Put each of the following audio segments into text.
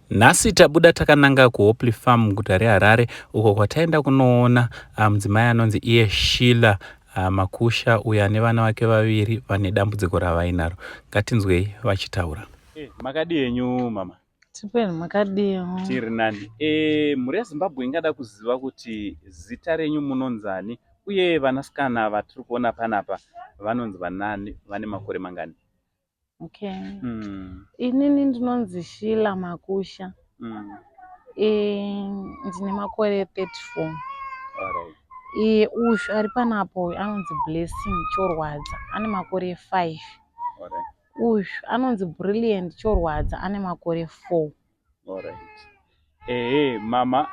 Nhasi tabuda takananga kuHopley Farm muguta reHarare uko kwataenda kunoona mudzimai anonzi iye Shila Makusha uyo ane vana vake vaviri vane dambudziko ravainaro. Ngatinzwei vachitaura. Makadi henyu mama? Tipeni makadi. Tiri nani. Mhuri yeZimbabwe ingada kuziva kuti zita renyu munonzani uye vanasikana vatiri kuona panapa vanonzi vanani, vane makore mangani? Okay. Inini ndinonzi Shila Makusha. Ndine makore 34. Alright. Ushu ari panapo anonzi Blessing Chorwadza ane makore 5. Alright. Ushu anonzi Brilliant Chorwadza ane makore 4. Alright. Mama,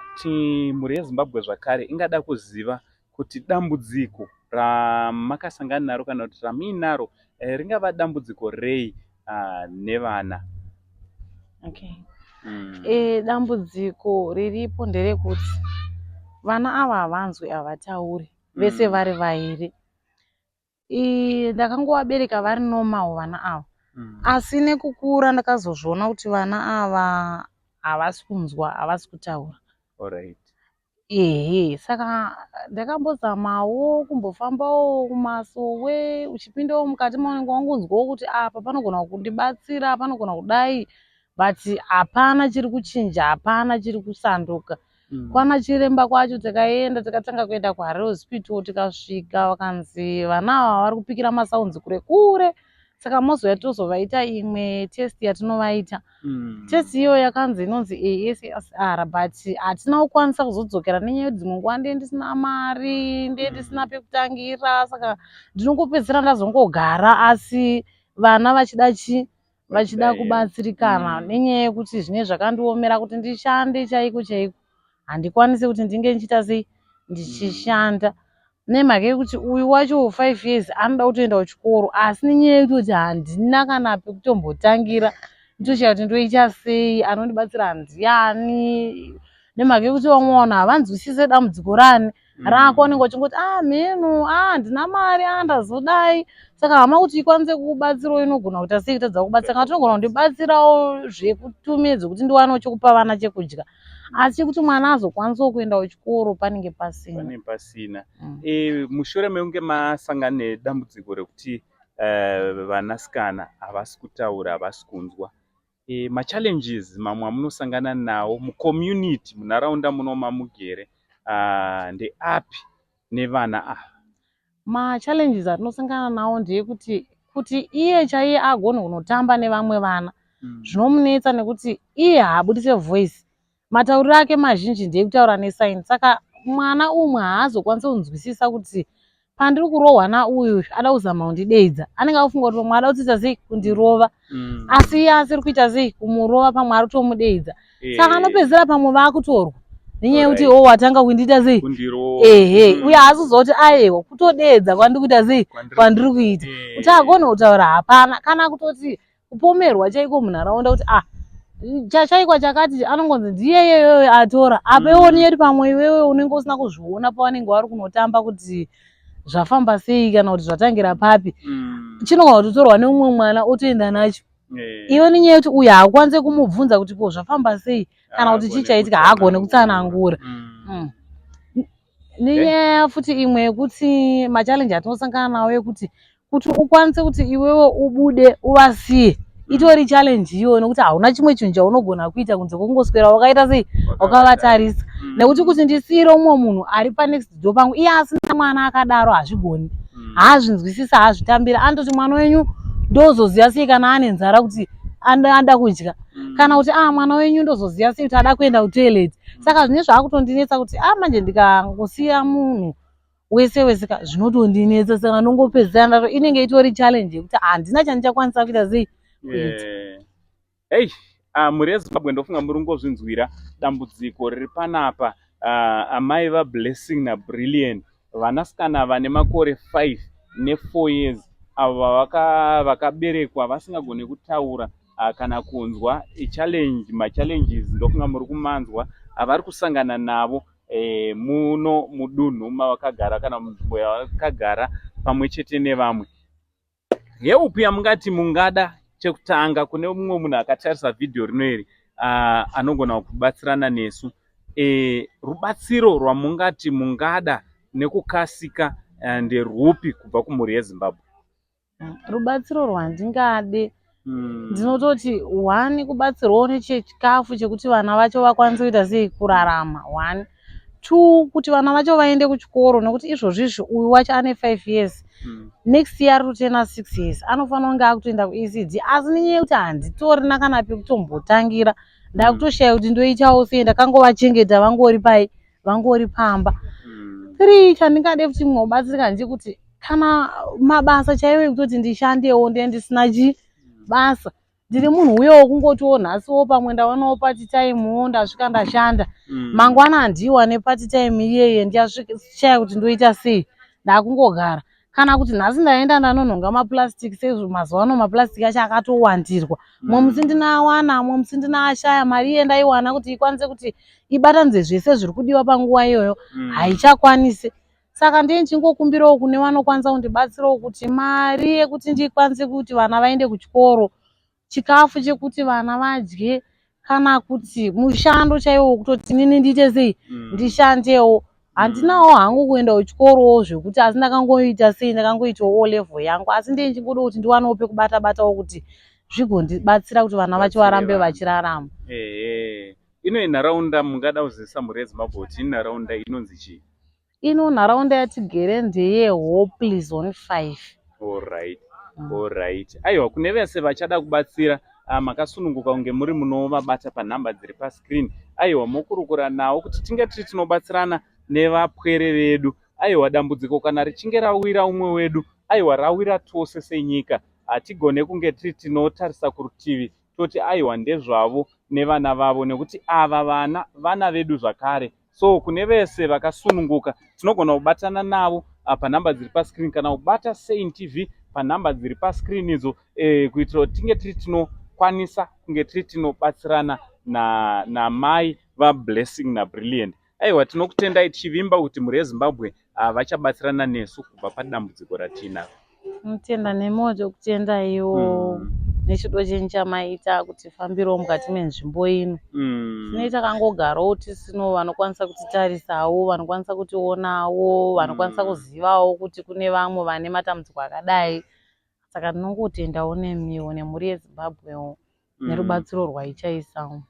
mhuri yeZimbabwe zvakare ingada kuziva kuti dambudziko ramakasangana naro kana kuti ramuinaro ringava dambudziko rei nevana? Okay. Dambudziko riripo nderekuti vana ava havanzwi, havatauri vese vari vairi. Ndakangovabereka vari normal vana ava. Asi nekukura ndakazozviona kuti vana ava havasi kunzwa, havasi kutaura. Alright. Saka ndakambozamawo kumbofambawo kumasowe uchipindawo mukati maunenge wangunzwawo kuti apa panogona kundibatsira, panogona kudai, but hapana chiri kuchinja, hapana chiri kusanduka. Kwana chiremba kwacho takaenda takatanga kuenda kuHarare Hospital, tikasvika vakanzi vana ava vari kupikira masaunzi kure kure. Saka mozouya tozovaita imwe test yatinovaita. Test iyo yakanzi inonzi ASSR, but hatina kukwanisa kuzodzokera nenyaya yekuti dzimwe nguva ndiye ndisina mari, ndiye ndisina pekutangira, saka ndinongopedzisira ndazongogara, asi vana vachida kubatsirikana nenyaya yekuti zvine zvakandiomera kuti ndishande chaiko chaiko. Handikwanisi kuti ndinge ndichita sei ndichishanda. Nemhaka yekuti uyu wacho 5 years anoda kutoenda kuchikoro, asi nenyaya yekuti handina kana pekutombotangira ndochita kuti ndoita sei, anondibatsira ndiani. Nemhaka yekuti vamwe vanhu havanzwisise dambudziko rani rako, vanenge vachingoti mhenu, handina mari, ndazodai. Saka hama kuti ikwanise kukubatsirawo inogona kuita sei kutadza kubatsira. Kana tinogona kundibatsirawo zvekutume dzokuti ndiwanewo chekupa vana chekudya. Asi kuti mwana azokwanisawo kuendawo chikoro panenge pasina. Mushure mekunge masangana nedambudziko rekuti vanasikana havasi kutaura, havasi kunzwa, machallenges mamwe amunosangana nawo mucommunity, munharaunda muno mamugere, ndeapi nevana ava? Machallenges atinosangana nawo ndeyekuti iye chaiye agone kunotamba nevamwe vana zvinomunetsa nekuti iye haabudise voice. Matauriro ake mazhinji ndeyekutaura nesaini. Saka mwana umwe haazokwanisa kunzwisisa kuti pandiri kurohwa nauyu ada kuzama kundideidza. Anenge afunga kuti pamwe ada kutoita sei kundirova, asi iye asiri kuita sei kumurova, pamwe ari kutomudeidza. Saka anopedzisira pamwe vakutorwa nenyaya yekuti watanga kundiita sei uye haazozoti aiwa kutodeedza kwandiri kuita sei kwandiri kuita. Kuti agone kutaura hapana, kana kutoti kupomerwa chaiko munharaunda kuti chachaikwa chakati anongonzi ndiyeyeyo atora. Apa iwoni yeti pamwe iwewe unenge usina kuzviona pavanenge vari kunotamba kuti zvafamba sei kana kuti zvatangira papi. Chinogona kutorwa neumwe mwana otoenda nacho. Iwe nenyaya yekuti uyu haakwanise kumubvunza kuti po zvafamba sei kana kuti chii chaitika, haagone kutsanangura. Nenyaya futi imwe yekuti machallenji atinosangana nawo yekuti ukwanise kuti iwewe ubude uvasiye itori challenge iyo, nekuti hauna chimwe chinhu chaunogona kuita kunze kwekungoswera wakaita sei wakavatarisa. Nekuti kuti ndisiyire umwe munhu ari panext door pangu iye asina mwana akadaro hazvigoni, haazvinzwisisa, haazvitambira. Andoti mwana wenyu ndozoziva sei kana ane nzara kuti ada kudya, kana kuti mwana wenyu ndozoziva sei kuti ada kuenda kutoilet. Saka zvine zvaakutondinetsa kuti manje ndikangosiya munhu wese wese zvinotondinetsa. Saka ndongopedzisira ndato inenge itori challenge yekuti handina chandichakwanisa kuita sei. Mhuri yeZimbabwe ndofunga muri ngozvinzwira dambudziko riri panapa. Amai vaBlessing naBrilliant, vanasikana vane makore 5 ne4 years, ava vakaberekwa vasingagoni kutaura kana kunzwa. Machallenges ndofunga muri kumanzwa avari kusangana navo muno mudunhu mavakagara kana munzvimbo yavakagara pamwe chete nevamwe. Yeupi yamungati mungada chekutanga kune mumwe munhu akatarisa vhidhiyo rino iri anogona kubatsirana nesu. Rubatsiro rwamungati mungada nekukasika nderwupi kubva kumhuri yeZimbabwe? Rubatsiro rwandingade ndinototi 1 kubatsirwawo nechikafu chekuti vana vacho vakwanise kuita sei kurarama 1. 2 kuti vana vacho vaende kuchikoro nekuti izvozvizvi uyu wacho ane 5 years next year ari kutena 6 years anofanira kunge akutoenda kuECD asi nenyaya yekuti handitorina kana pekutombotangira ndakutoshaya kuti ndoitawo sei ndakangovachengeta vangori pamba. 3 chandingade kuti mwobatsirika ndechekuti kana mabasa chaiwo ekutoti ndishandewo ndisina basa ndiri munhu uyewo kungotiwo nhasiwo pamwe ndawanawo party time ndasvika ndashanda mangwana handiwa neparty time iyeye ndiyashaya kuti ndoita sei ndakungogara kana kuti nhasi ndaenda ndanonhonga maplastic sezvo mazuva ano maplastic acho akatowandirwa mwe musi ndinawana mwe musi ndinaashaya mari iye ndaiwana kuti ikwanise kuti ibatanidze zvese zviri kudiwa panguva iyoyo haichakwanisi. Saka ndiye ndichingokumbirawo kune vanokwanisa kundibatsirawo kuti mari yekuti ndikwanise kuti vana vaende kuchikoro, chikafu chekuti vana vadye, kana kuti mushando chaiwo kutoti nini ndiite sei ndishandewo. Handinawo hangu kuenda kuchikorowo zvekuti asi ndakangoita sei ndakangoitawo level yangu asi ndiye ndichingoda kuti ndiwanewo pekubata-batawo kuti zvigondibatsira kuti vana vacho varambe vachirarama. Ino nharaunda mungada kuzivisa mhuri yeZimbabwe kuti inharaunda inonzi chii? Ino nharaunda yatigere ndeye Hope Zone 5. Alright. Aiwa, kune vese vachada kubatsira makasununguka kunge muri munovabata panhamba dziri pascreen. Aiwa, mokurukura nawo kuti tinge tiri tinobatsirana nevapwere vedu. Aiwa, dambudziko kana richinge rawira umwe wedu, aiwa rawira tose senyika. Hatigone kunge tiri tinotarisa kurutivi toti aiwa ndezvavo nevana vavo nekuti ava vana vedu zvakare. So kune vese vakasununguka tinogona kubatana navo panhamba dziri pascreen kana kubata Sein TV panhamba dziri pascreen idzo kuitira kuti tinge tiri tinokwanisa kunge tiri tinobatsirana namai vaBlessing naBrilliant. Aiwa, tinokutendai tichivimba kuti mhuri yeZimbabwe vachabatsirana nesu kubva padambudziko ratinaro. Mutenda nemoyo chokutendaiwo nechido chenyu chamaita kuti fambirawo mukati menzvimbo ino. Tinenge takangogarawo tisino vanokwanisa kutitarisawo, vanokwanisa kutionawo, vanokwanisa kuzivawo kuti kune vamwe vane matambudziko akadai. Saka tinongotendawo nemiwo nemhuri yeZimbabwewo nerubatsiro rwaichaisawo.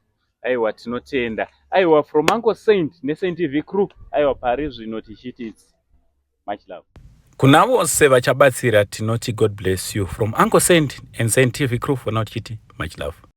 Aiwa, tinotenda. Aiwa, from Uncle Saint neSaint TV crew, aiwa pari zvino tichiti much love. Kuna vose vachabatsira tinoti God bless you from Uncle Saint and Saint TV crew for now tichiti much love.